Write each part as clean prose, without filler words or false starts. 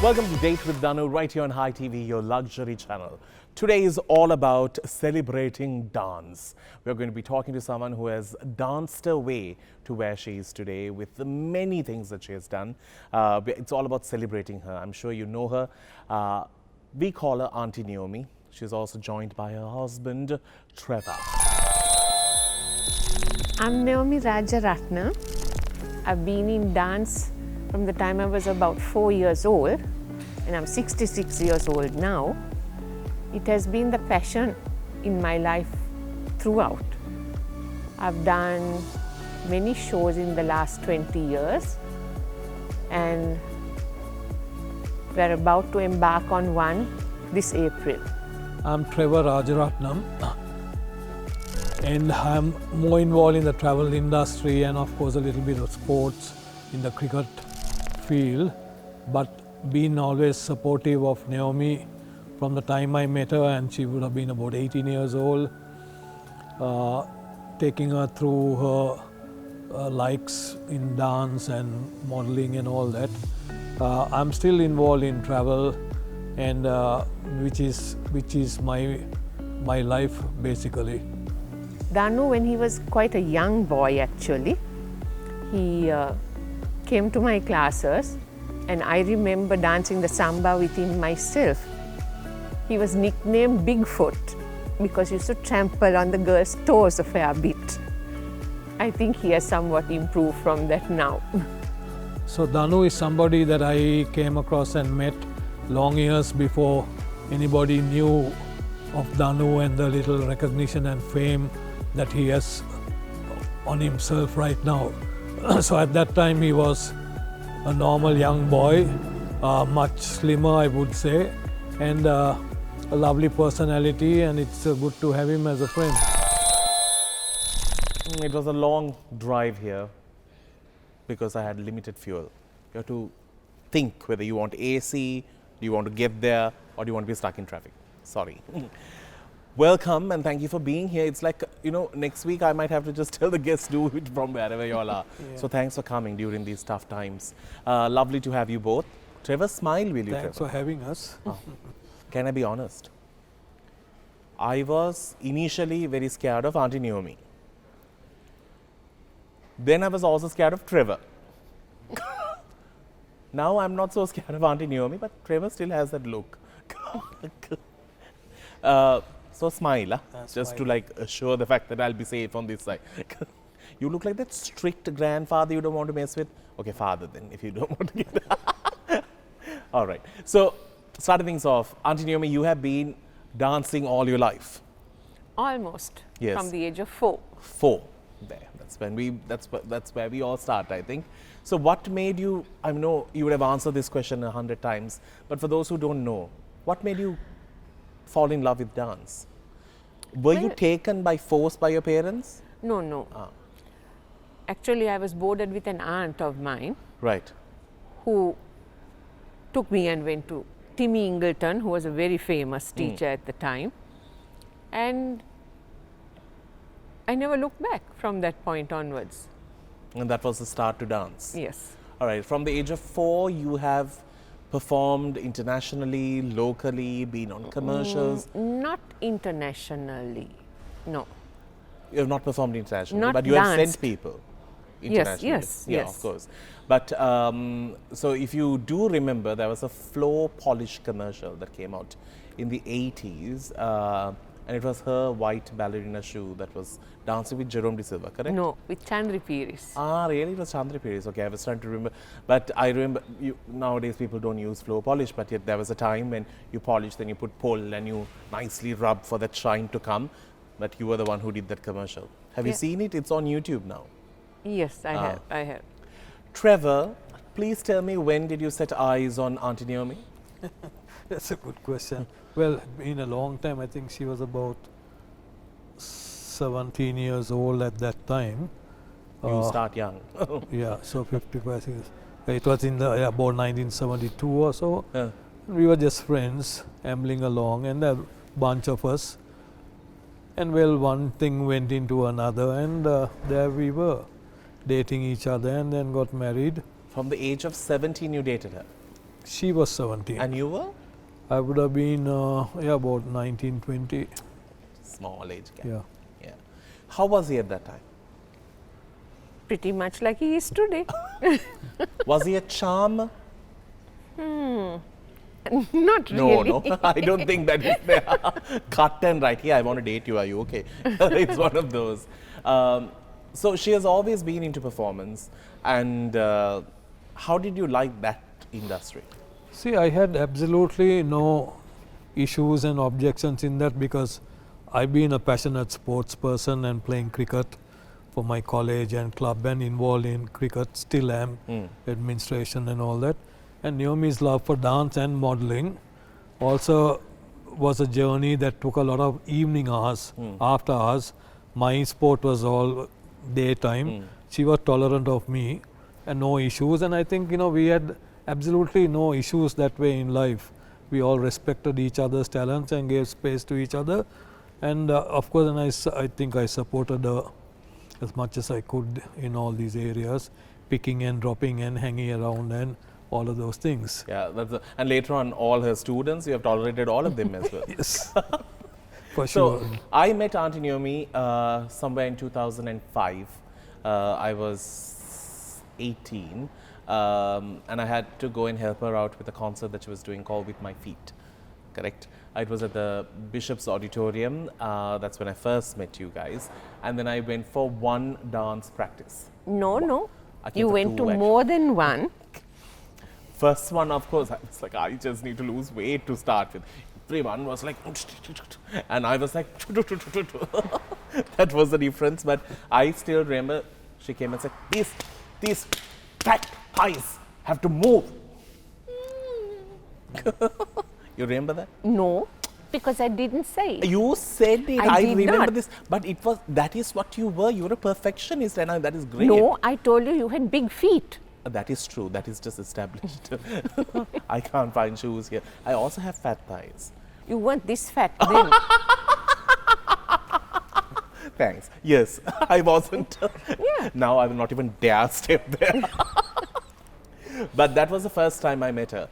Welcome to Date with Danu right here on Hi TV, your luxury channel. Today is all about celebrating dance. We're going to be talking to someone who has danced her way to where she is today with the many things that she has done. It's all about celebrating her. I'm sure you know her. We call her Auntie Naomi. She's also joined by her husband, Trevor. I'm Naomi Rajaratnam. I've been in dance from the time I was about 4 years old, and I'm 66 years old now. It has been the passion in my life throughout. I've done many shows in the last 20 years, and we're about to embark on one this April. I'm Trevor Rajaratnam, and I'm more involved in the travel industry and of course a little bit of sports in the cricket field, but been always supportive of Naomi from the time I met her, and she would have been about 18 years old, taking her through her likes in dance and modeling and all that. I'm still involved in travel, and which is my life basically. Danu, when he was quite a young boy actually, he came to my classes, and I remember dancing the samba with him myself. He was nicknamed Bigfoot because he used to trample on the girls' toes a fair bit. I think he has somewhat improved from that now. So Danu is somebody that I came across and met long years before anybody knew of Danu and the little recognition and fame that he has on himself right now. So at that time he was a normal young boy, much slimmer I would say, and a lovely personality, and it's good to have him as a friend. It was a long drive here because I had limited fuel. You have to think whether you want AC, do you want to get there, or do you want to be stuck in traffic. Sorry. Welcome and thank you for being here. It's like, you know, next week I might have to just tell the guests do it from wherever you all are. Yeah. So thanks for coming during these tough times. Lovely to have you both. Trevor, smile, will you, Thanks Trevor? for having us. Can I be honest? I was initially very scared of Auntie Naomi. Then I was also scared of Trevor. Now I'm not so scared of Auntie Naomi, but Trevor still has that look. So smile, just to like assure the fact that I'll be safe on this side. You look like that strict grandfather you don't want to mess with. Okay, father then, if you don't want to get All right. So, starting things off, Auntie Naomi, you have been dancing all your life. Almost. Yes. From the age of 4. 4. There. That's where we all start, I think. So, what made you? I know you would have answered this question 100 times, but for those who don't know, what made you fall in love with dance? Were you taken by force by your parents? No, no. Actually, I was boarded with an aunt of mine. Right. Who took me and went to Timmy Ingleton, who was a very famous teacher at the time. And I never looked back from that point onwards. And that was the start to dance? Yes. All right. From the age of 4, you have performed internationally, locally, been on commercials? Not internationally, no. You have not performed internationally, Not but you danced. have sent people internationally. Yes, yeah, yes. of course. But so if you do remember, there was a floor polish commercial that came out in the 80s, and it was her white ballerina shoe that was dancing with Johann Peries Trevor, correct? No, with Johann Peries. Ah, really? It was Johann Peries. Okay, I was trying to remember. But I remember, nowadays people don't use floor polish, but yet there was a time when you polish, then you put pull and you nicely rub for that shine to come. But you were the one who did that commercial. Have you seen it? It's on YouTube now. Yes, I have. Trevor, please tell me, when did you set eyes on Auntie Naomi? That's a good question. Well, in a long time, I think she was about 17 years old at that time. You start young. Yeah, so 55 years. It was in the about 1972 or so. Yeah. We were just friends, ambling along, and a bunch of us. And well, one thing went into another, and there we were, dating each other, and then got married. From the age of 17, you dated her? She was 17. And you were? I would have been about 19, 20. Small age gap. Yeah. Yeah. How was he at that time? Pretty much like he is today. Was he a charm? Not No, really. no. I don't think that is there. Cut and right. Yeah, I want to date you. Are you okay? It's one of those. So she has always been into performance. And how did you like that industry? See, I had absolutely no issues and objections in that because I've been a passionate sports person and playing cricket for my college and club and involved in cricket, still am, administration and all that. And Naomi's love for dance and modeling also was a journey that took a lot of evening hours, after hours. My sport was all daytime. She was tolerant of me and no issues. And I think, we had absolutely no issues that way in life. We all respected each other's talents and gave space to each other. And of course, and I think I supported her as much as I could in all these areas, picking and dropping and hanging around and all of those things. Yeah, and later on, all her students, you have tolerated all of them as well. Yes, for So, sure. I met Auntie Naomi somewhere in 2005. I was 18 and I had to go and help her out with a concert that she was doing called With My Feet. Correct? It was at the Bishop's Auditorium. That's when I first met you guys. And then I went for one dance practice. No. I came You for went two, to actually. more than one. First one, of course, I was like, I just need to lose weight to start with. Everyone was like, and I was like, that was the difference. But I still remember she came and said, these fat pies have to move. You remember that? No, because I didn't say it. You said it. I I did remember not. this. But that is what you were. You were a perfectionist, and that is great. No, I told you had big feet. That is true. That is just established. I can't find shoes here. I also have fat thighs. You weren't this fat then. Thanks. Yes, I wasn't. Yeah. Now I will not even dare step there. But that was the first time I met her.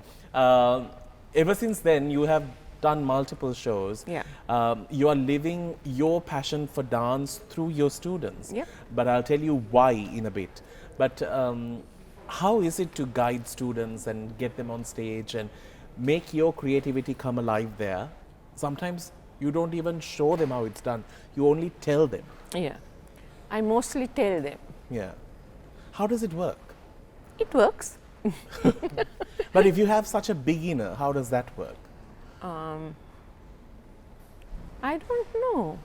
Ever since then, you have done multiple shows. Yeah. You are living your passion for dance through your students. Yeah. But I'll tell you why in a bit. But how is it to guide students and get them on stage and make your creativity come alive there? Sometimes you don't even show them how it's done. You only tell them. Yeah. I mostly tell them. Yeah. How does it work? It works. But if you have such a beginner, how does that work? I don't know.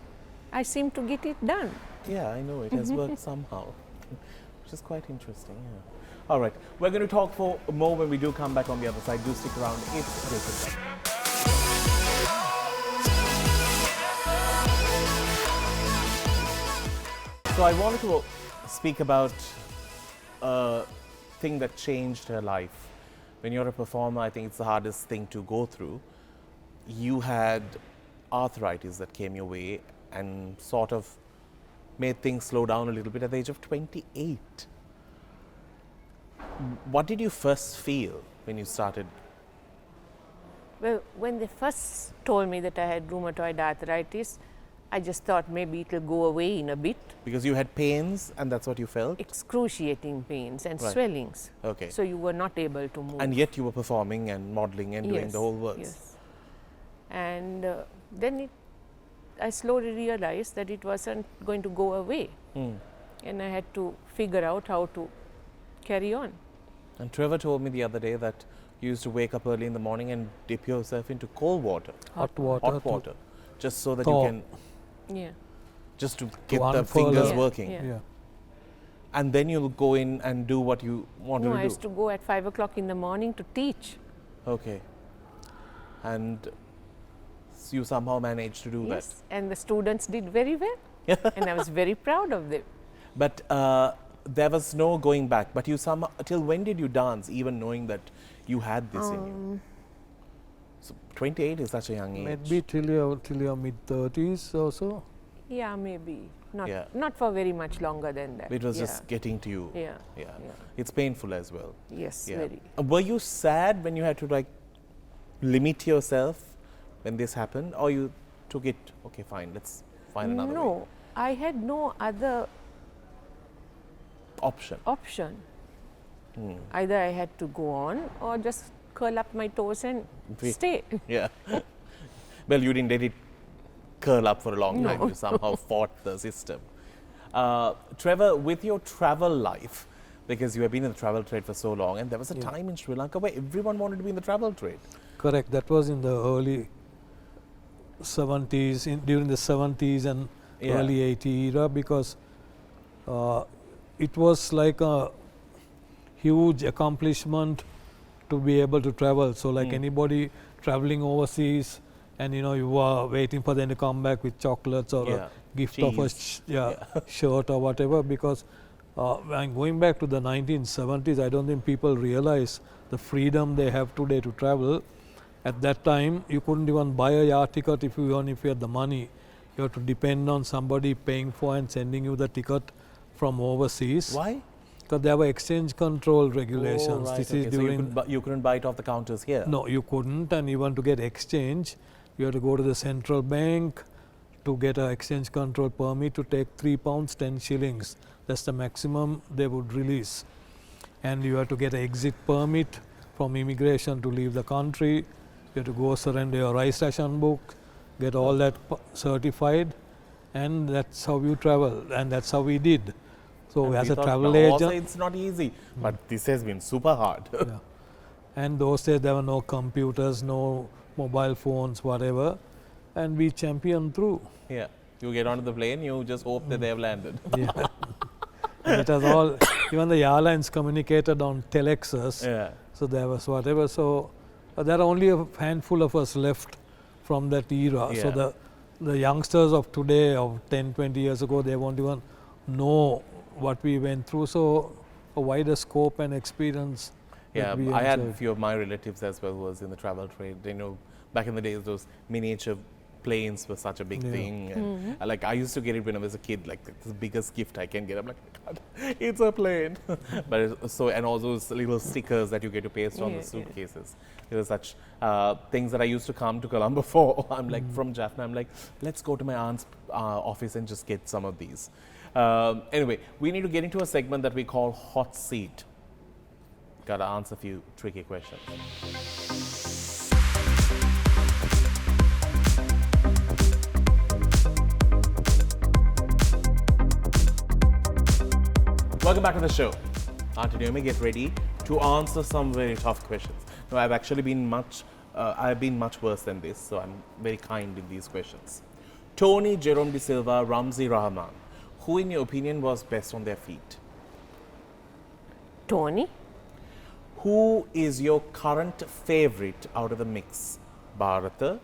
I seem to get it done. Yeah, I know it has worked somehow, which is quite interesting. Yeah. All right, we're going to talk for more when we do come back on the other side. Do stick around. It's Jacob. So I wanted to speak about a thing that changed her life. When you're a performer, I think it's the hardest thing to go through. You had arthritis that came your way and sort of made things slow down a little bit at the age of 28. What did you first feel when you started? Well, when they first told me that I had rheumatoid arthritis, I just thought maybe it will go away in a bit. Because you had pains and that's what you felt? Excruciating pains and Right. swellings. Okay. So you were not able to move. And yet you were performing and modeling and doing Yes, the whole works. Yes. And then I slowly realized that it wasn't going to go away. And I had to figure out how to carry on. And Trevor told me the other day that you used to wake up early in the morning and dip yourself into cold water, Hot water. hot water, just so that thaw. you can, Yeah. just to get the unfurl fingers Yeah, working. yeah. Yeah. And then you'll go in and do what you wanted No, I to used do. to go at 5 o'clock in the morning to teach. Okay. And you somehow managed to do Yes. And the students did very well. And I was very proud of them. that. But there was no going back. But you somehow, till when did you dance, even knowing that you had this in you? So 28 is such a young age. Maybe till your mid-30s or so. Yeah, maybe. Not, Yeah. not for very much longer than that. It was yeah. just getting to you. Yeah. Yeah. Yeah. It's painful as well. Yes, Yeah. very. Were you sad when you had to like limit yourself when this happened, or you took it, okay, fine, let's find another way? No, I had no other Option. option. Either I had to go on or just curl up my toes and Wait. stay. Yeah. Well, you didn't let it curl up for a long time. No. You somehow fought the system. Trevor, with your travel life, because you have been in the travel trade for so long, and there was a time in Sri Lanka where everyone wanted to be in the travel trade. Correct. That was in the early 70s, during the 70s and early 80 era, because it was like a huge accomplishment to be able to travel. So like anybody traveling overseas, and you are waiting for them to come back with chocolates or a gift of a shirt or whatever, because when going back to the 1970s, I don't think people realize the freedom they have today to travel. At that time, you couldn't even buy a yard ticket if you had the money. You have to depend on somebody paying for and sending you the ticket from overseas. Why? Because there were exchange control regulations. Oh, right. This Okay. is So during you couldn't buy it off the counters here? no, you couldn't, and even to get exchange, you had to go to the central bank to get an exchange control permit to take £3 10 shillings. That's the maximum they would release. And you had to get an exit permit from immigration to leave the country. You had to go surrender your rice ration book, get all that certified, and that's how you travel, and that's how we did. So And as we a thought, travel no, also agent, it's not easy, but this has been super hard. yeah. And those days there were no computers, no mobile phones, whatever, and we championed through. Yeah, you get onto the plane, you just hope that they have landed. Yeah. And it was all, even the airlines communicated on telexes, Yeah. so there was whatever. So there are only a handful of us left from that era. So Yeah. the youngsters of today, of 10, 20 years ago, they won't even know what we went through. So a wider scope and experience. Yeah, that we I had a enjoyed. few of my relatives as well who was in the travel trade. Back in the days, those miniature planes were such a big Yeah. thing. And like I used to get it when I was a kid, like the biggest gift I can get. I'm like, God, it's a plane. But and all those little stickers that you get to paste on the suitcases. It was such things that I used to come to Colombo for. I'm like, from Jaffna, I'm like, let's go to my aunt's office and just get some of these. Anyway, we need to get into a segment that we call Hot Seat. Got to answer a few tricky questions. Welcome back to the show. Auntie Naomi, get ready to answer some very tough questions. No, I've actually been much worse than this, so I'm very kind in these questions. Tony, Jerome De Silva, Ramzi Rahman. Who, in your opinion, was best on their feet? Tony, Who is your current favorite out of the mix? Bharata,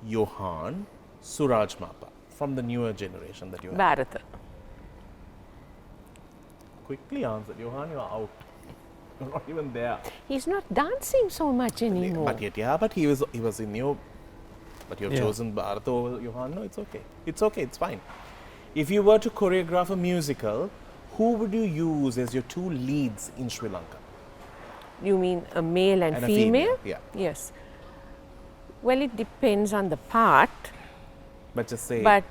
Johann, Suraj Mappa, from the newer generation that you have. Bharata. Quickly answered. Johann, you're out. You're not even there. He's not dancing so much anymore. But yet, yeah, but he was in your. But you've Yeah. chosen Bharata over Johann. No, it's okay. It's okay. It's fine. If you were to choreograph a musical, who would you use as your two leads in Sri Lanka? You mean a male and, And a female? yeah. Yes. Well, it depends on the part, But just say. but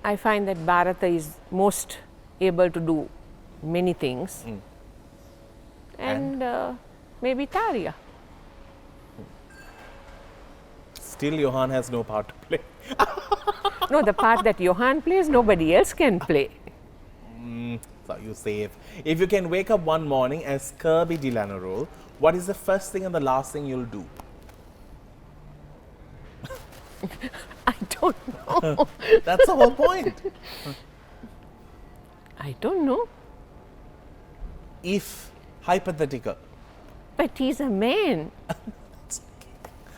I find that Bharata is most able to do many things. And maybe Tarja. Still, Johann has no part to play. No, the part that Johann plays, nobody else can play. So you save. If you can wake up one morning as Kirby Delano role, what is the first thing and the last thing you'll do? I don't know. That's the whole point. I don't know. If hypothetical, But he's a man.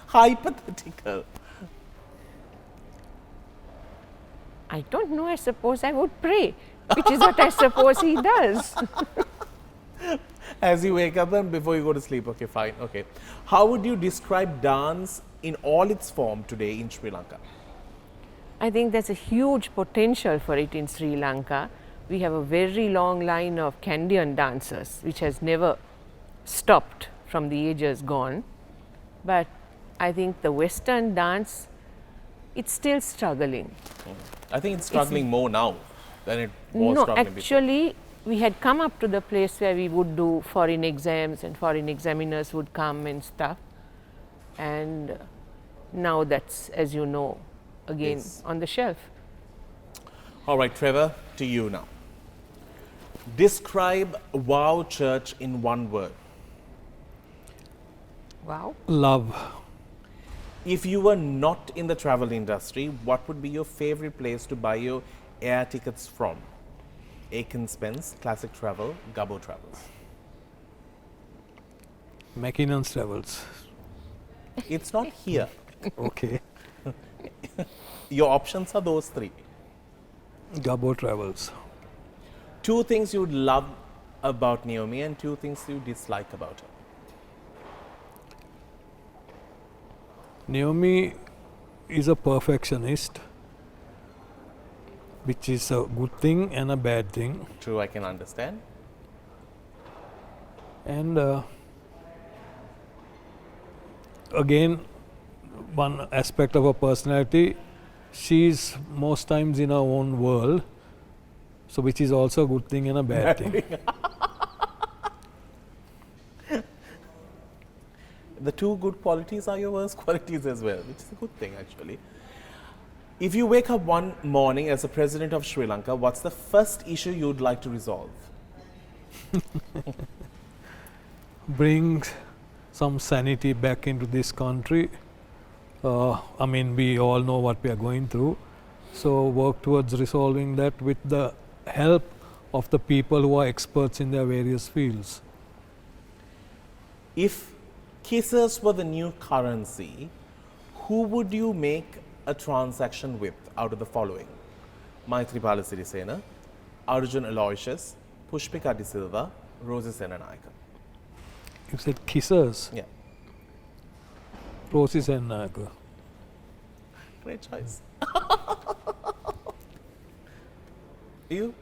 hypothetical. I don't know. I suppose I would pray, which is what I suppose he does. As you wake up and before you go to sleep. Okay, fine. Okay. How would you describe dance in all its form today in Sri Lanka? I think there's a huge potential for it in Sri Lanka. We have a very long line of Kandyan dancers, which has never stopped from the ages gone. But I think the Western dance, it's still struggling. I think it's struggling more now than it was No, struggling before. actually, we had come up to the place where we would do foreign exams and foreign examiners would come and stuff. And now that's, as you know, again Yes. on the shelf. All right, Trevor, to you now. Describe Wow Church in one word. Wow. Love. If you were not in the travel industry, what would be your favorite place to buy your air tickets from? Aiken Spence, Classic Travel, Gubbo Travels. Mackinnon's Travels. It's not here. Okay. Your options are those three. Gubbo Travels. Two things you would love about Naomi and two things you dislike about her. Naomi is a perfectionist, which is a good thing and a bad thing. True, I can understand. And again, one aspect of her personality, she's most times in her own world, so which is also a good thing and a bad thing. The two good qualities are your worst qualities as well, which is a good thing actually. If you wake up one morning as the president of Sri Lanka, what's the first issue you'd like to resolve? Bring some sanity back into this country. I mean, we all know what we are going through, so work towards resolving that with the help of the people who are experts in their various fields. If kisses were the new currency, who would you make a transaction with out of the following? Maithripala Sirisena, Arjun Aloysius, Pushpika De Silva, Rosie Senanayaka. You said kissers, Yeah, Rosie Senanayaka. great choice. You?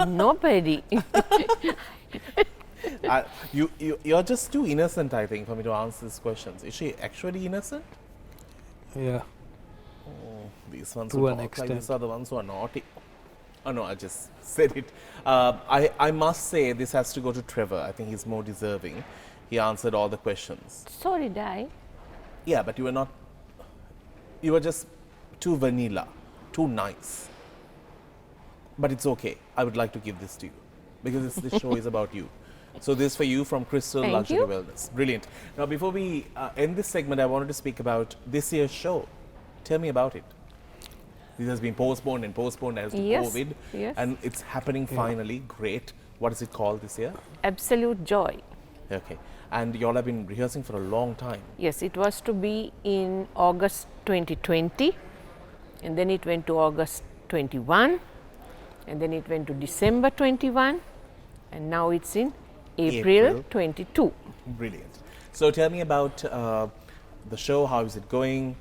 Nobody. You're just too innocent, I think, for me to answer these questions. Is she actually innocent? Yeah, These ones To who an talk like this extent. are the ones who are naughty. Oh no, I just said it. I must say this has to go to Trevor. I think he's more deserving. He answered all the questions. So did I. Yeah, but you were not. You were just too vanilla, too nice. But it's okay. I would like to give this to you because this show is about you. So this for you from Crystal Thank Luxury you. Wellness. Brilliant. Now before we end this segment, I wanted to speak about this year's show. Tell me about it. This has been postponed and postponed as to Yes, COVID, yes. and it's happening finally. Great. What is it called this year? Absolute joy. Okay. And you all have been rehearsing for a long time. Yes, it was to be in August 2020, and then it went to August 21, and then it went to December 21, and now it's in April April. 22. Brilliant. So tell me about the show. How is it going?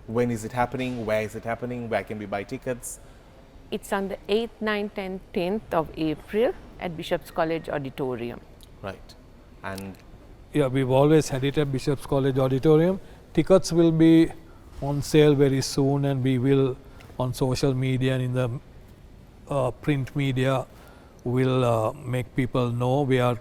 When is it happening? Where is it happening? Where can we buy tickets? It's on the 8th, 9th, and 10th of April at Bishop's College Auditorium. Right. And yeah, we've always had it at Bishop's College Auditorium. Tickets will be on sale very soon, and we will on social media and in the print media will make people know. We are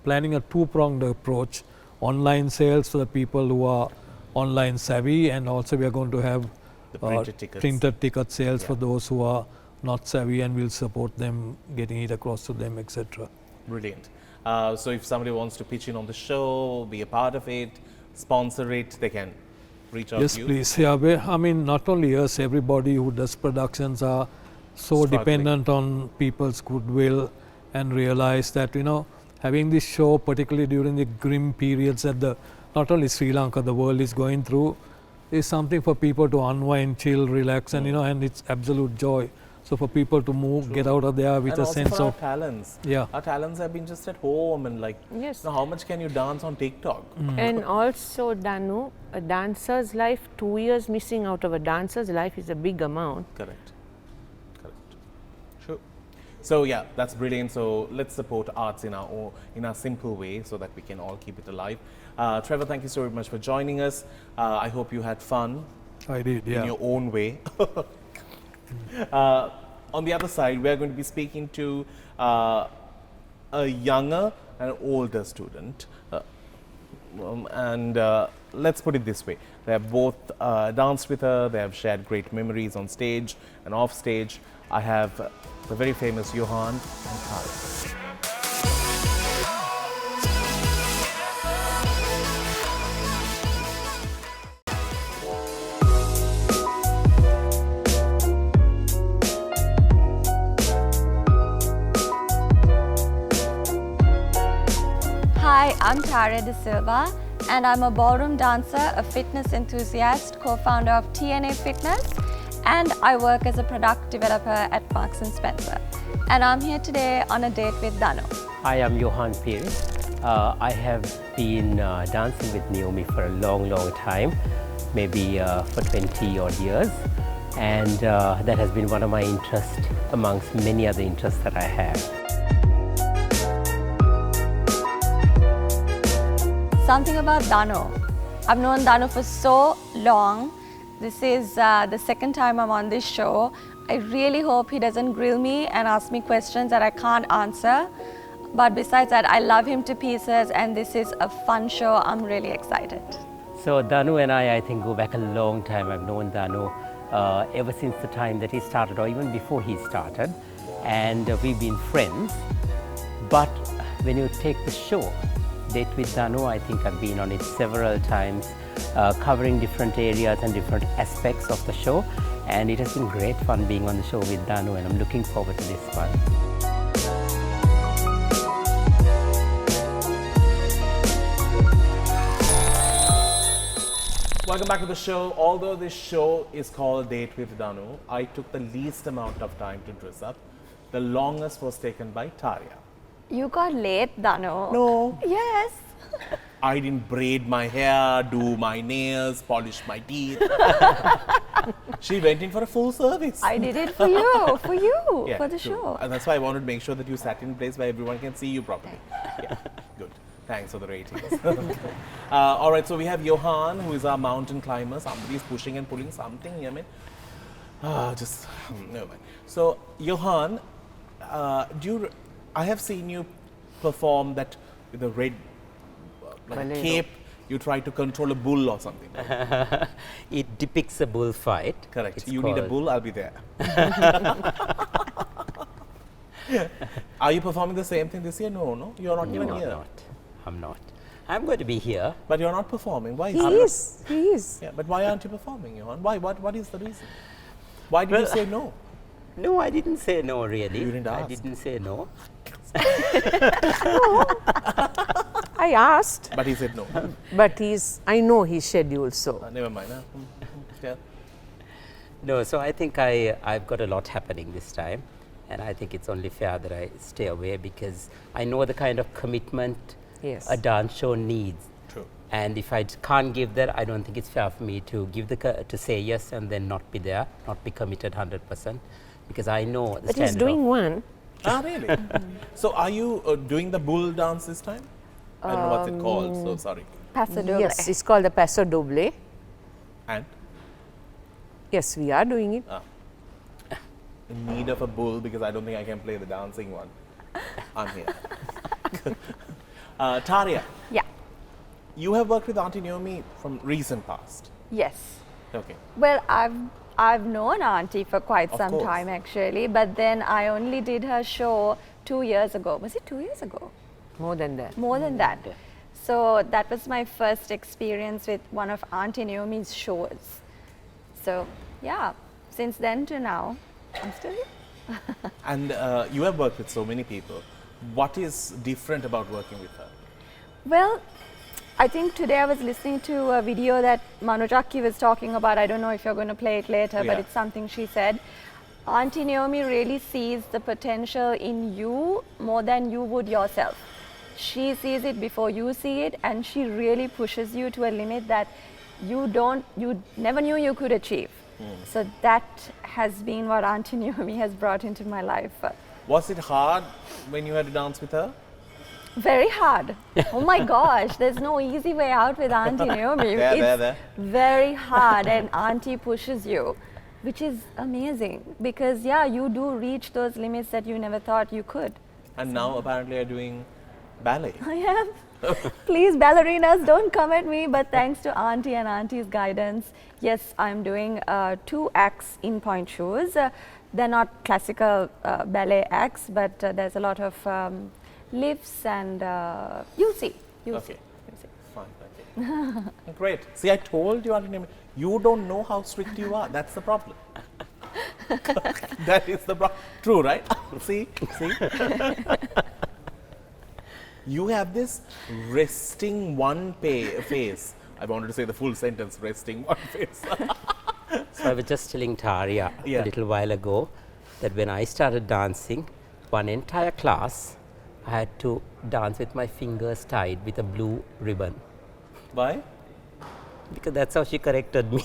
planning a two-pronged approach: online sales for the people who are online savvy, and also we are going to have the printed tickets. printed ticket sales Yeah. for those who are not savvy, and we'll support them getting it across to them, etc. Brilliant. So if somebody wants to pitch in on the show, be a part of it, sponsor it, they can reach out Yes, to you. please. Yeah, I mean, not only us, everybody who does productions are so Struggling. dependent on people's goodwill, and realize that, you know, having this show, particularly during the grim periods that not only Sri Lanka, the world is going through, is something for people to unwind, chill, relax, and, you know, and it's absolute joy. So for people to move, get out of there with and a also sense for our of talents. Yeah. Our talents have been just at home and like, Yes. how much can you dance on TikTok? And also, Danu, a dancer's life, 2 years missing out of a dancer's life is a big amount. Correct. Correct. Sure. So yeah, that's brilliant. So let's support arts in our simple way so that we can all keep it alive. Trevor, thank you so much for joining us. I hope you had fun I did, yeah. in your own way. On the other side, we are going to be speaking to a younger and older student. Let's put it this way. They have both danced with her, they have shared great memories on stage and off stage. I have the very famous Johann and Tarja. Hi, I'm Tarja De Silva and I'm a ballroom dancer, a fitness enthusiast, co-founder of TNA Fitness, and I work as a product developer at Marks & Spencer. And I'm here today on a date with Danu. Hi, I'm Johann Peries. I have been dancing with Naomi for a long time, maybe for 20 odd years, and that has been one of my interests amongst many other interests that I have. Something about Danu. I've known Danu for so long. This is the second time I'm on this show. I really hope he doesn't grill me and ask me questions that I can't answer. But besides that, I love him to pieces and this is a fun show. I'm really excited. So Danu and I think, go back a long time. I've known Danu ever since the time that he started, or even before he started. And we've been friends. But when you take the show, Date with Danu, I think I've been on it several times, covering different areas and different aspects of the show, and it has been great fun being on the show with Danu, and I'm looking forward to this one. Welcome back to the show. Although this show is called Date with Danu, I took the least amount of time to dress up. The longest was taken by Tarja. You got late, Danu. No. Yes. I didn't braid my hair, do my nails, polish my teeth. She went in for a full service. I did it for you, for the true. show. And that's why I wanted to make sure that you sat in a place where everyone can see you properly. Yeah, good. Thanks for the ratings. All right, so we have Johann, who is our mountain climber. Somebody is pushing and pulling something. I mean, never mind. So, Johann, I have seen you perform that with a red cape. You try to control a bull or something. It depicts a bullfight. Correct. It's You need a bull, I'll be there. Are you performing the same thing this year? No. You're not even here. I'm not. I'm going to be here. But you're not performing. Why? He is. Yeah, but why aren't you performing, Johann? Why? What is the reason? Why did you say no? No, I didn't say no, really. You didn't ask. I didn't say no. I asked, But he said no. but I know he's scheduled, so. Never mind. Yeah. No, so I think I've got a lot happening this time, and I think it's only fair that I stay away because I know the kind of commitment Yes. a dance show needs. True. And if I can't give that, I don't think it's fair for me to give to say yes and then not be there, not be committed 100%, because I know the But he's standard doing of- one. Ah, really? So are you doing the bull dance this time? I don't know what's it called, so sorry. Paso doble. Yes, it's called the Paso Doble. And? Yes, we are doing it. In need of a bull because I don't think I can play the dancing one. I'm here. Tarja, Yeah. you have worked with Auntie Naomi from recent past. Yes. Okay. Well, I've known Auntie for quite Of some course. time actually, but then I only did her show 2 years ago. Was it 2 years ago? More than that. More than that. So that was my first experience with one of Auntie Naomi's shows. So yeah, since then to now, I'm still here. And you have worked with so many people. What is different about working with her? Well, I think today I was listening to a video that Manojaki was talking about. I don't know if you're going to play it later, Yeah. but it's something she said. Auntie Naomi really sees the potential in you more than you would yourself. She sees it before you see it, and she really pushes you to a limit that you never knew you could achieve. So that has been what Auntie Naomi has brought into my life. Was it hard when you had to dance with her? Very hard. Oh my gosh, there's no easy way out with Auntie Naomi. There. Very hard, and Auntie pushes you, which is amazing because yeah, you do reach those limits that you never thought you could. And now apparently you're doing ballet. I am. Please, ballerinas, don't come at me, but thanks to Auntie and Auntie's guidance, yes, I'm doing 2 acts in point shoes. They're not classical ballet acts, but there's a lot of lifts and you'll see. Okay. Fine, okay. Great. See, I told you, Auntie Naomi, you don't know how strict you are. That's the problem. That is the problem. True, right? See? You have this resting one face. I wanted to say the full sentence, resting one face. So I was just telling Tarja a little while ago that when I started dancing, one entire class, I had to dance with my fingers tied with a blue ribbon. Why? Because that's how she corrected me.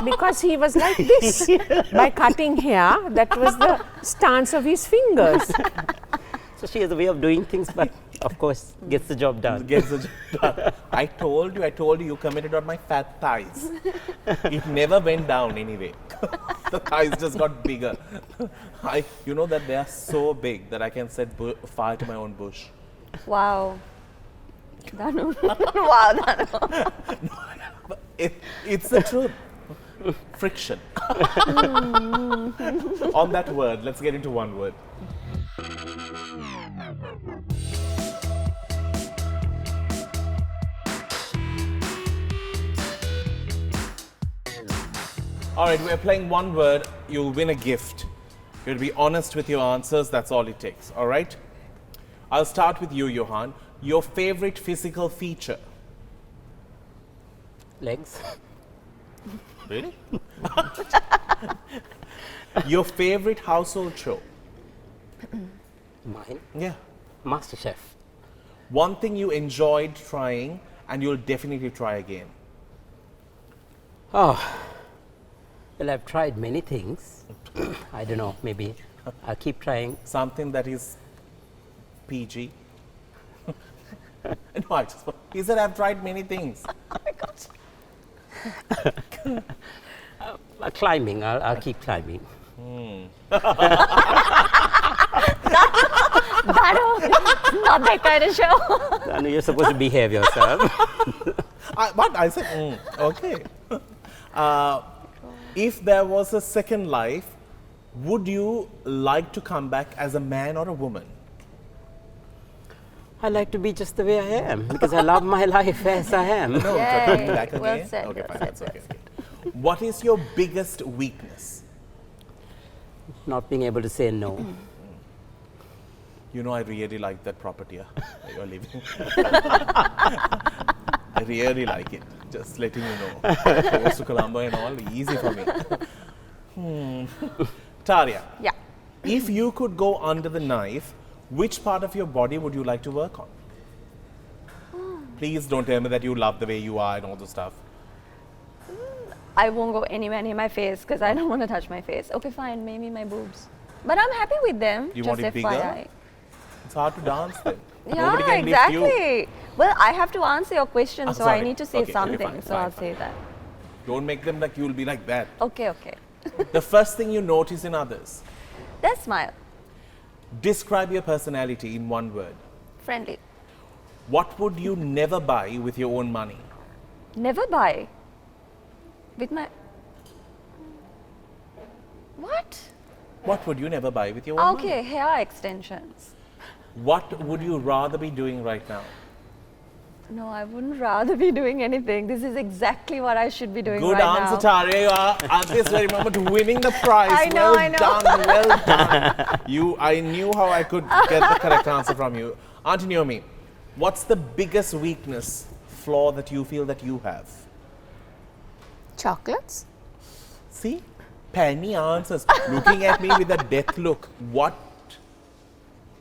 Because he was like this. By cutting hair, that was the stance of his fingers. So she has a way of doing things, but of course gets the job done. Gets the job done. I told you commented on my fat thighs. It never went down anyway. The thighs just got bigger. You know that they are so big that I can set fire to my own bush. Wow. Danu. Wow, Danu. It's the truth. Friction. On that word, let's get into one word. All right, we're playing one word. You'll win a gift. You'll be honest with your answers. That's all it takes. All right? I'll start with you, Johann. Your favorite physical feature? Legs. Really? Your favorite household show? Mine. Yeah. MasterChef. One thing you enjoyed trying and you'll definitely try again? Oh, well, I've tried many things. I don't know, maybe I'll keep trying. Something that is PG? No, I just, he said I've tried many things. Oh my gosh. Climbing, I'll keep climbing. Danu, not that kind of show. Danu, you're supposed to behave yourself. I said, okay. If there was a second life, would you like to come back as a man or a woman? I like to be just the way I am because I love my life as I am. No, Yay. coming back again? Well said, Okay, well fine, said, that's well okay. What is your biggest weakness? Not being able to say no. You know, I really like that property that you're living. I really like it. Just letting you know. Goes to Colombo and all, easy for me. Tarja. Yeah. If you could go under the knife, which part of your body would you like to work on? Please don't tell me that you love the way you are and all the stuff. I won't go anywhere near my face because I don't want to touch my face. Okay, fine, maybe my boobs. But I'm happy with them. You just want it FYI. bigger? It's hard to dance then. Yeah, Nobody can lift you. exactly. Well, I have to answer your question, so I Sorry. need to say Okay, something. fine, so fine, I'll fine. say that. Don't make them like you'll be like that. Okay, okay. The first thing you notice in others. Their smile. Describe your personality in one word. Friendly. What would you never buy with your own money? Never buy. With my... What? What would you never buy with your own money? Okay, hair extensions. What would you rather be doing right now? No, I wouldn't rather be doing anything. This is exactly what I should be doing Good right answer, now. Tarja. You are at this very moment winning the prize. I know, well I know. done, well done. I knew how I could get the correct answer from you. Auntie Naomi, what's the biggest weakness, flaw that you feel that you have? Chocolates? See? penny answers, looking at me with a death look. What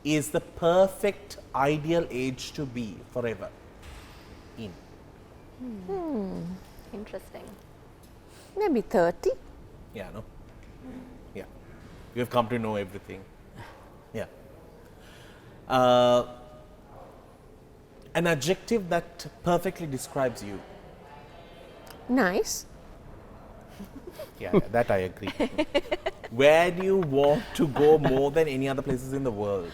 is the perfect ideal age to be forever in? Interesting. Maybe 30. Yeah, no? Yeah. You have come to know everything. Yeah. An adjective that perfectly describes you. Nice. Yeah, that I agree. Where do you want to go more than any other places in the world?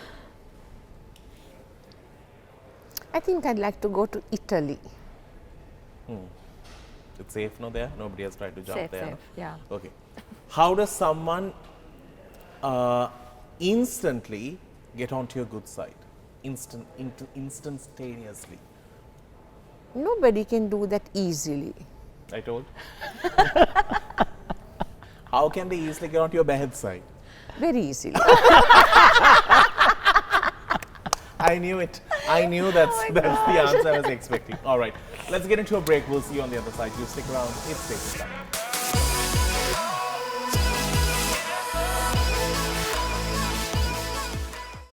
I think I'd like to go to Italy. It's safe no there? Nobody has tried to jump Safe, there? safe, yeah. Okay. How does someone instantly get onto your good side? Instantaneously. Nobody can do that easily. I told. How can they easily get onto your bad side? Very easily. I knew it. I knew that's the answer I was expecting. All right, let's get into a break. We'll see you on the other side. You stick around. It's Taking Time.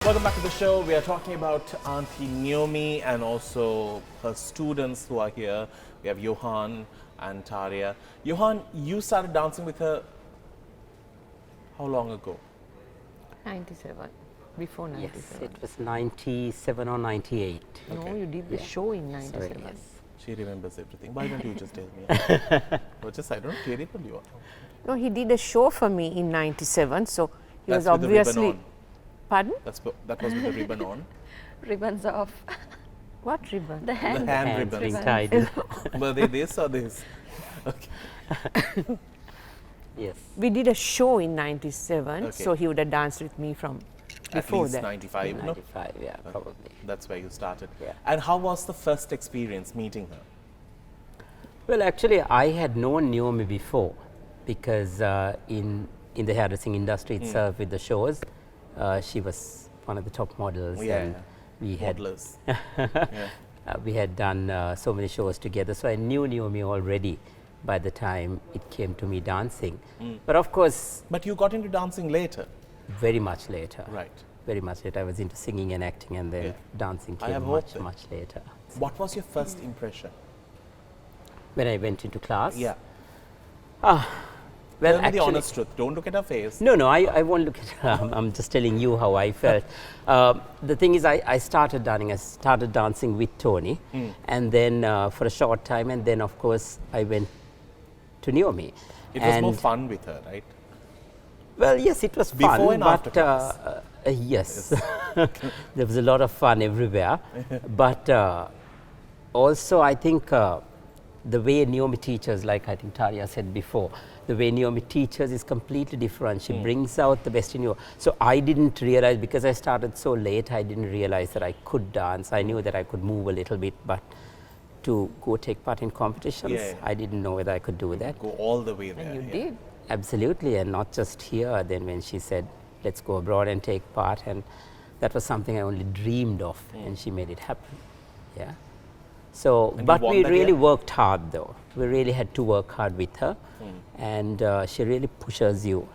Welcome back to the show. We are talking about Auntie Naomi and also her students who are here. We have Johann and Tarja. Johann, you started dancing with her how long ago? 97. Before 97. Yes, it was 97 or 98. No, you did the show in 97. Sorry, yes. She remembers everything. Why don't you just tell me? Or just, I don't know, terrible you are. No, he did a show for me in 97, so he That's was with the ribbon obviously. on. Pardon? That was with the ribbon on. Ribbons off. What ribbon? The hand. The hand Hands ribbons. being tied. Were they this or this? Okay. Yes. We did a show in 97, Okay. so he would have danced with me from At before least that. 95, no? 95, yeah, probably. That's where you started. Yeah. And how was the first experience meeting her? Well, actually, I had known Naomi before because in the hairdressing industry itself with the shows, she was one of the top models. Yeah, and we had Modelers. Yeah. we had done so many shows together. So I knew Naomi already by the time it came to me dancing. But of course, But you got into dancing later. very much later. Right. Very much later. I was into singing and acting, and then Yeah. dancing I came have much, hoped much later. What was your first impression? When I went into class, Yeah. well, Tell me the actually, honest truth. Don't look at her face. no, I won't look at her. I'm just telling you how I felt. The thing is, I started dancing with Tony, and then for a short time, and then of course I went to Naomi. It was more And- fun with her, right? Well, yes, it was fun. Before and after but class. yes, there was a lot of fun everywhere. But also, I think the way Naomi teaches, like I think Tarja said before, the way Naomi teaches is completely different. She brings out the best in you. So I didn't realize, because I started so late, I didn't realize that I could dance. I knew that I could move a little bit, but to go take part in competitions, Yeah. I didn't know whether I could do that. Go all the way there. And you yeah. did. Absolutely, and not just here. Then when she said, let's go abroad and take part, and that was something I only dreamed of, and she made it happen. Yeah. So, And you but won we that really year? worked hard though. We really had to work hard with her, and she really pushes you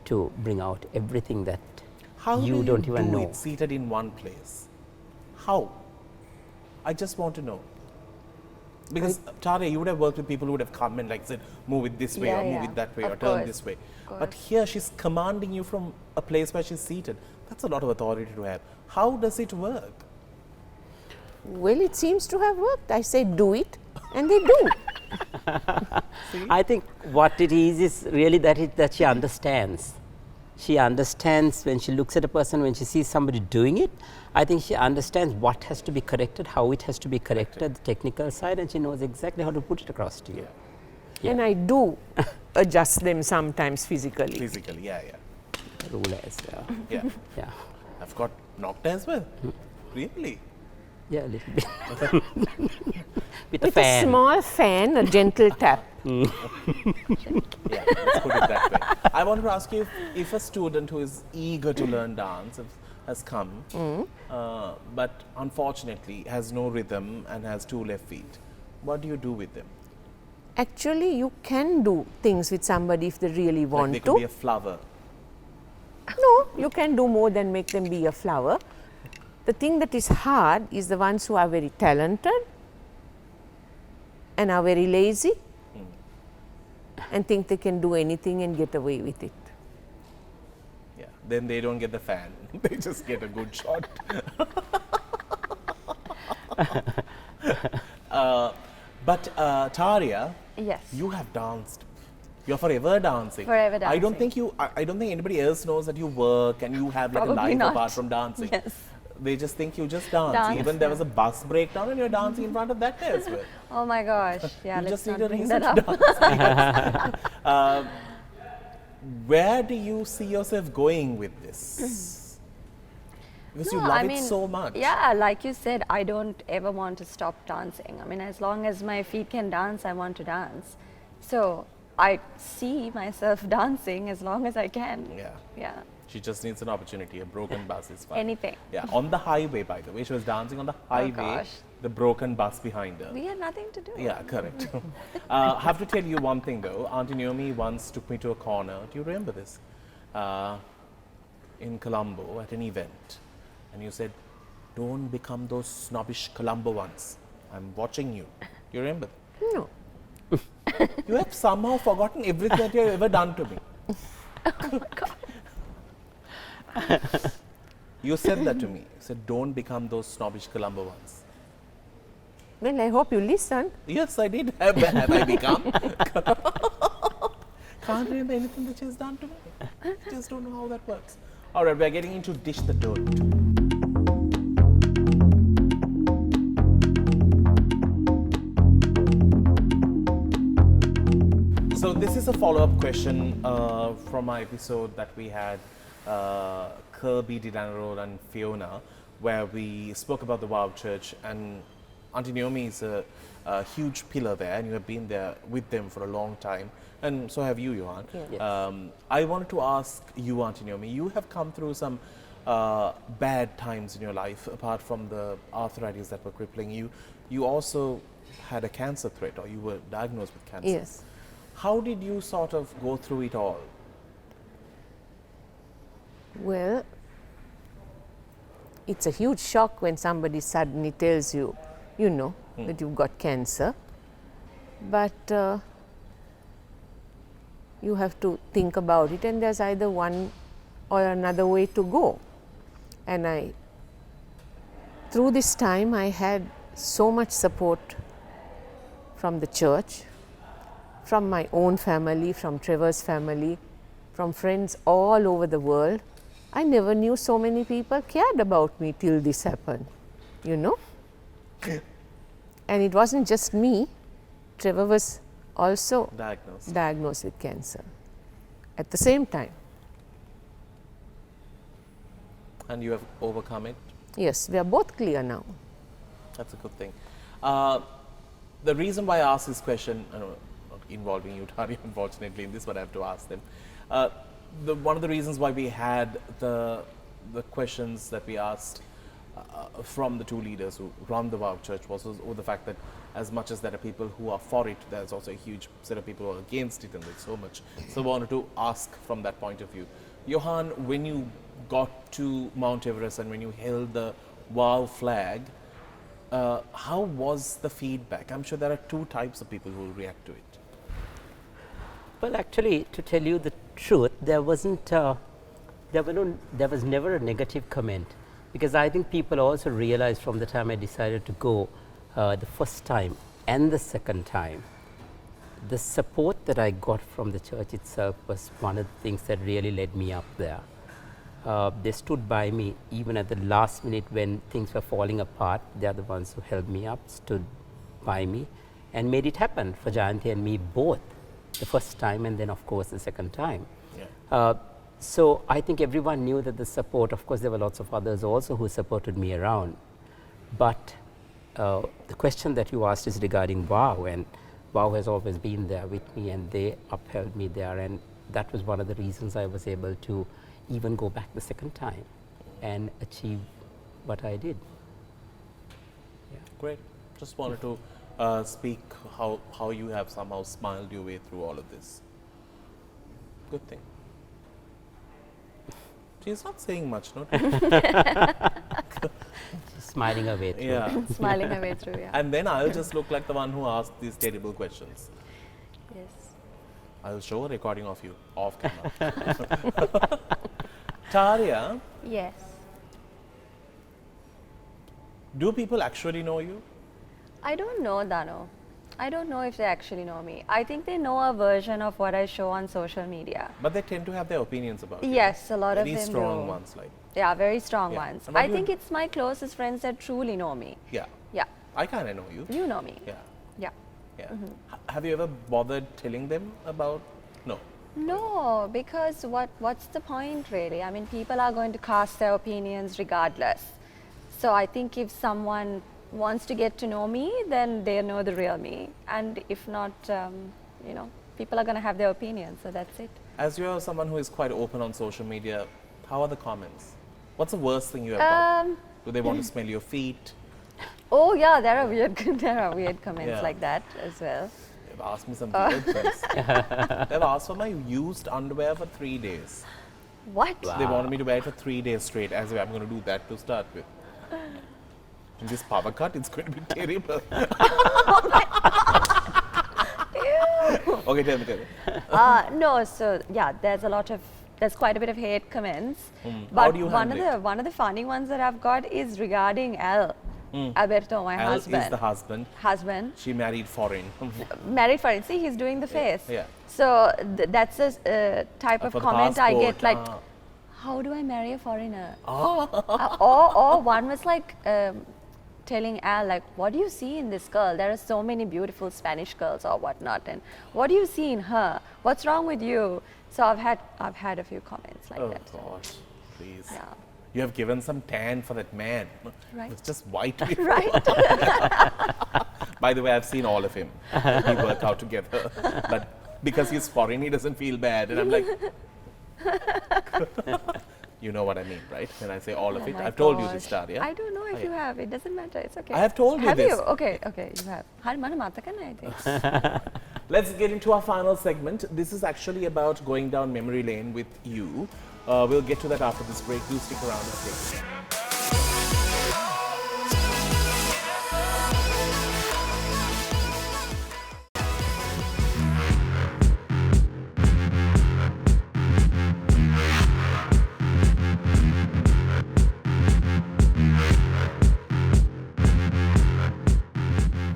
to bring out everything that How you do don't you even do know. it seated in one place? How? I just want to know. Because Tarja, you would have worked with people who would have come and like said, move it this way Yeah, or move yeah. it that way Of or turn course, this way. of But course. here she's commanding you from a place where she's seated. That's a lot of authority to have. How does it work? Well, it seems to have worked. I say do it, and they do. I think what it is really that she understands. She understands when she looks at a person, when she sees somebody doing it, I think she understands what has to be corrected, how it has to be corrected, the technical side, and she knows exactly how to put it across to you. Yeah. And I do adjust them sometimes physically. Physically, yeah. Rulers, Yeah. yeah. I've got knocked as well. Really? Yeah, a little bit. With a With fan. a small fan, a gentle tap. Yeah, let's put it that way. I wanted to ask you if a student who is eager to learn dance has come, but unfortunately has no rhythm and has two left feet, what do you do with them? Actually, you can do things with somebody if they really Like want they to. could be a flower. No, you can do more than make them be a flower. The thing that is hard is the ones who are very talented and are very lazy and think they can do anything and get away with it. Yeah. Then they don't get the fan. They just get a good shot. But Tarja, Yes. you have danced. You're forever dancing. Forever I don't dancing. think I don't think anybody else knows that you work and you have like Probably a life not. apart from dancing. Yes. They just think you just dance. Dance, Even there yeah. was a bus breakdown and you're dancing in front of that as well. Oh my gosh. Yeah, You let's just need not a bring reason that to up. dance. Where do you see yourself going with this? Because you No, love I it mean, so much. Yeah, like you said, I don't ever want to stop dancing. I mean, as long as my feet can dance, I want to dance. So I see myself dancing as long as I can. Yeah. Yeah. She just needs an opportunity. A broken bus is fine. Anything. Yeah, on the highway, by the way. She was dancing on the highway, gosh. the broken bus behind her. We had nothing to do. Yeah, correct. I have to tell you one thing though. Auntie Naomi once took me to a corner. Do you remember this? In Colombo at an event. And you said, don't become those snobbish Colombo ones. I'm watching you. You remember? No. You have somehow forgotten everything that you have ever done to me. You said that to me. You said, don't become those snobbish Colombo ones. Well, I hope you listen. Yes, I did. Have I become? Can't remember anything that she has done to me. Just don't know how that works. All right, we are getting into Dish the Don't. So this is a follow-up question from my episode that we had Kirby, Danu and Fiona, where we spoke about the Wow Church, and Auntie Naomi is a huge pillar there, and you have been there with them for a long time, and so have you, Johann. Yes. I wanted to ask you, Auntie Naomi, you have come through some bad times in your life, apart from the arthritis that were crippling you. You also had a cancer threat, or you were diagnosed with cancer. Yes. How did you sort of go through it all? Well, it's a huge shock when somebody suddenly tells you, you know, that you've got cancer. But you have to think about it, and there's either one or another way to go. And through this time, I had so much support from the church, from my own family, from Trevor's family, from friends all over the world. I never knew so many people cared about me till this happened, you know. And it wasn't just me. Trevor was also diagnosed with cancer at the same time. And you have overcome it? Yes, we are both clear now. That's a good thing. The reason why I asked this question, I know, not involving you, Tarja, unfortunately, in this, but I have to ask them. One of the reasons why we had the questions that we asked from the two leaders who run the Wow Church was over the fact that as much as there are people who are for it, there's also a huge set of people who are against it, and there's so much. So I wanted to ask from that point of view. Johann, when you got to Mount Everest and when you held the Wow flag, how was the feedback? I'm sure there are two types of people who will react to it. Well, actually, to tell you the truth, there was never a negative comment, because I think people also realized from the time I decided to go the first time and the second time, the support that I got from the church itself was one of the things that really led me up there. They stood by me even at the last minute when things were falling apart. They are the ones who held me up, stood by me, and made it happen for Jayanti and me both, the first time and then of course the second time. Yeah. So I think everyone knew that the support, of course there were lots of others also who supported me around, but the question that you asked is regarding Wow, and Wow has always been there with me, and they upheld me there, and that was one of the reasons I was able to even go back the second time and achieve what I did. Great. Just wanted to speak how you have somehow smiled your way through all of this. Good thing. She's not saying much, no? Smiling away through. Yeah. Smiling away through, yeah. And then I'll just look like the one who asked these terrible questions. Yes. I'll show a recording of you off camera. Tarja, Yes. do people actually know you? I don't know, Danu. I don't know if they actually know me. I think they know a version of what I show on social media. But they tend to have their opinions about you. Yes, a lot of Very them strong do. ones, like. Yeah, very strong Yeah. ones. And what I do you- think it's my closest friends that truly know me. Yeah. Yeah, I kind of know you. you know me. Yeah. Yeah. Yeah. Have you ever bothered telling them about? No. No, because what's the point really? I mean, people are going to cast their opinions regardless. So I think if someone wants to get to know me, then they know the real me. And if not, you know, people are going to have their opinions. So that's it. As you're someone who is quite open on social media, how are the comments? What's the worst thing you have got? Do they want to smell your feet? Oh yeah, there are weird comments Yeah. like that as well. They've asked me some weird things. They've asked for my used underwear for 3 days. What? They wanted me to wear it for 3 days straight, as if I'm going to do that to start with. In this power cut, it's going to be terrible. Okay, tell me. No, so yeah, there's quite a bit of hate comments. How But do you one handle of the funny ones that I've got is regarding Alberto, my Al husband. is the husband. Husband. She married foreign. Married for it. See, he's doing the face. yeah. So that's a type of For the comment I get, passport, like, how do I marry a foreigner? Or one was like telling Al, like, what do you see in this girl? There are so many beautiful Spanish girls or whatnot, and what do you see in her? What's wrong with you? So I've had a few comments like Oh that. gosh, please. Yeah. You have given some tan for that man. Right. It's just white. Right. By the way, I've seen all of him. We work out together. But because he's foreign, he doesn't feel bad. And I'm like, you know what I mean, right? When I say all of Oh it. my I've told you this, gosh. Tarja. I don't know if Oh, you yeah. have. It doesn't matter. It's okay. I have told you have this. you? Okay, you have. I think. Let's get into our final segment. This is actually about going down memory lane with you. We'll get to that after this break. Do stick around and stay tuned.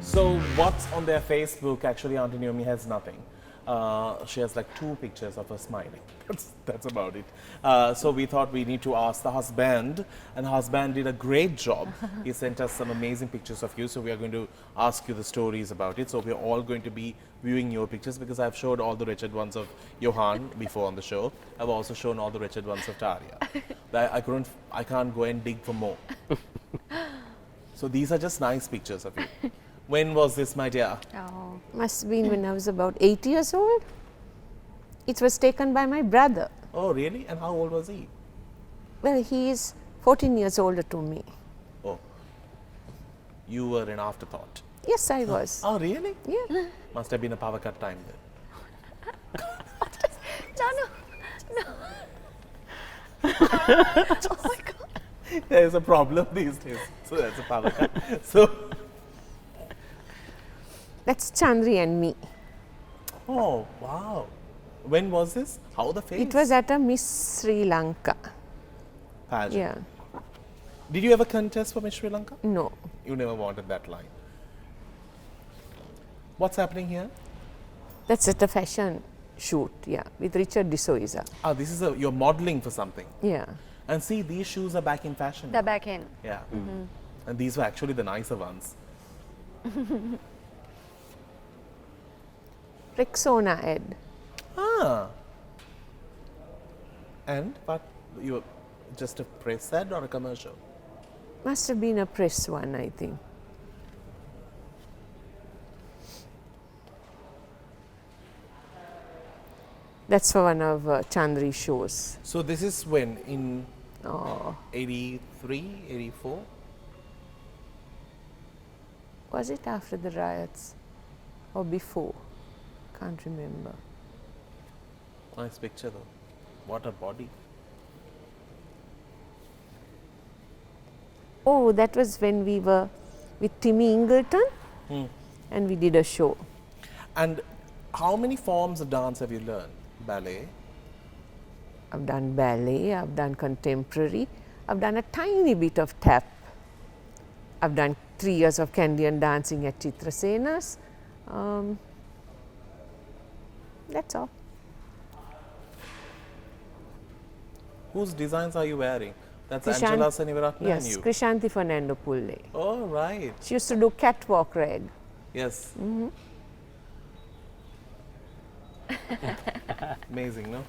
So what's on their Facebook? Actually, Auntie Naomi has nothing. She has like 2 pictures of her smiling. That's about it. So we thought we need to ask the husband, and the husband did a great job. He sent us some amazing pictures of you, so we are going to ask you the stories about it. So we're all going to be viewing your pictures, because I've showed all the wretched ones of Johann before on the show. I've also shown all the wretched ones of Tarja. I can't go and dig for more. So these are just nice pictures of you. When was this, my dear? Oh. Must have been when I was about 8 years old. It was taken by my brother. Oh, really? And how old was he? Well, he is 14 years older to me. Oh, you were an afterthought. Yes, I was. Oh, really? Yeah. Must have been a power cut time then. No. Oh my God. There's a problem these days. So that's a power cut. So, That's Chandri and me. oh, wow. When was this? How the face? It was at a Miss Sri Lanka. pageant. Yeah. Did you ever contest for Miss Sri Lanka? No. You never wanted that line. What's happening here? That's at a fashion shoot, yeah, with Richard D'Souza. Ah, this is you're modeling for something. Yeah. And see, these shoes are back in fashion. They're back in. Yeah. And these were actually the nicer ones. Rexona ad. Ah. And what? You were just a press ad or a commercial? Must have been a press one, I think. That's for one of Chandri's shows. So this is when? In Oh, 83, 84? Was it after the riots or before? Can't remember. Nice picture though. What a body. Oh, that was when we were with Timmy Ingleton and we did a show. And how many forms of dance have you learned? Ballet? I've done ballet, I've done contemporary, I've done a tiny bit of tap. I've done 3 years of Canadian dancing at Chitra Sena's. That's all. Whose designs are you wearing? That's Krishan- Angela Senivaratna and Yes, you? Krishanti Fernando Pulle. Oh, right. She used to do catwalk rag. Yes. Amazing, no?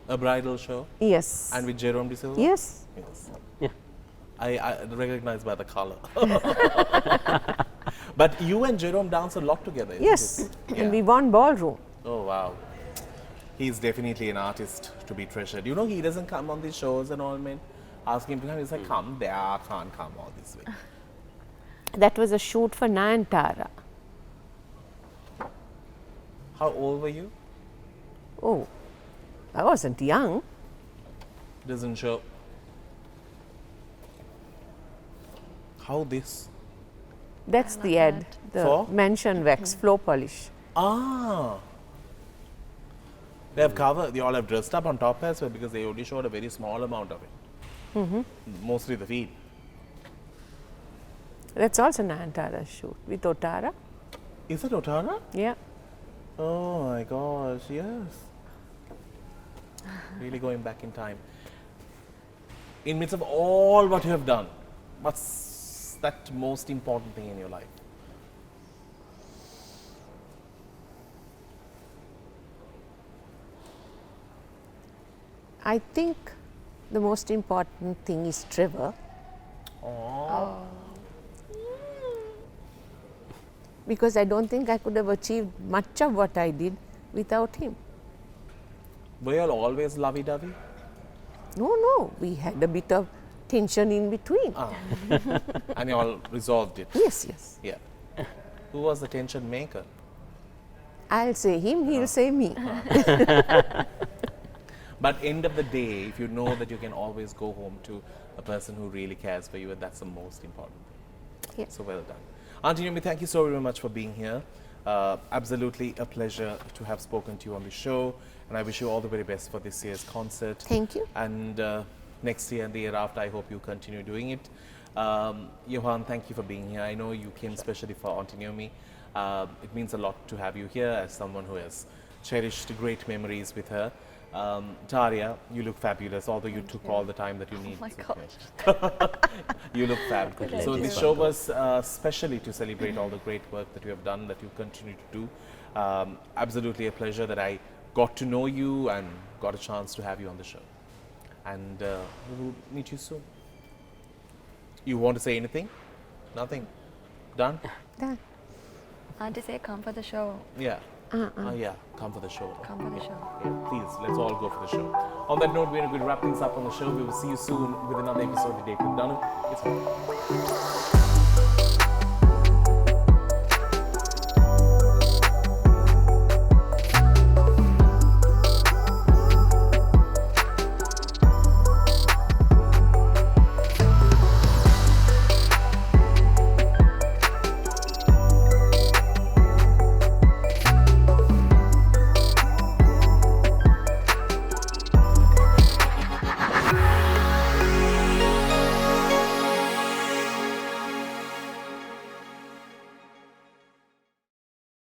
A bridal show? Yes. And with Johann De Silva? Yes. Yes. I recognize by the color. But you and Jerome dance a lot together, isn't Yes. it? Yeah. And we won ballroom. Oh, wow. He's definitely an artist to be treasured. You know, he doesn't come on these shows and all, man. Ask him to come, he's like, come there, I can't come all this way. That was a shoot for Nayantara. How old were you? Oh, I wasn't young. Doesn't show. How this? That's the ad, the For? mansion wax floor polish. Ah. They have covered, they all have dressed up on top as well because they only showed a very small amount of it. Mostly the feet. That's also Nayantara shoot with Otara. Is it Otara? Yeah. Oh my gosh, yes. Really going back in time. In midst of all what you have done, what's that most important thing in your life? I think the most important thing is Trevor. Because I don't think I could have achieved much of what I did without him. Were you all always lovey-dovey? No, we had a bit of tension in between. And you all resolved it? Yes. Yeah. Who was the tension maker? I'll say him, he'll say me. But end of the day, if you know that you can always go home to a person who really cares for you, and that's the most important thing. Yes. So well done. Auntie Naomi, thank you so very much for being here. Absolutely a pleasure to have spoken to you on the show, and I wish you all the very best for this year's concert. Thank you. And next year and the year after, I hope you continue doing it. Johann, thank you for being here. I know you came especially for Auntie Naomi. It means a lot to have you here as someone who has cherished great memories with her. Tarja, you look fabulous, although you took all the time that you need. my You look fab. So this show was specially to celebrate all the great work that you have done, that you continue to do. Absolutely a pleasure that I got to know you and got a chance to have you on the show. And we will meet you soon. You want to say anything? Nothing? Done? Done. To say come for the show. Yeah. Yeah, come for the show. Come for the show. Yeah, please, let's all go for the show. On that note, we're going to wrap things up on the show. We will see you soon with another episode of The Day with Danu. It's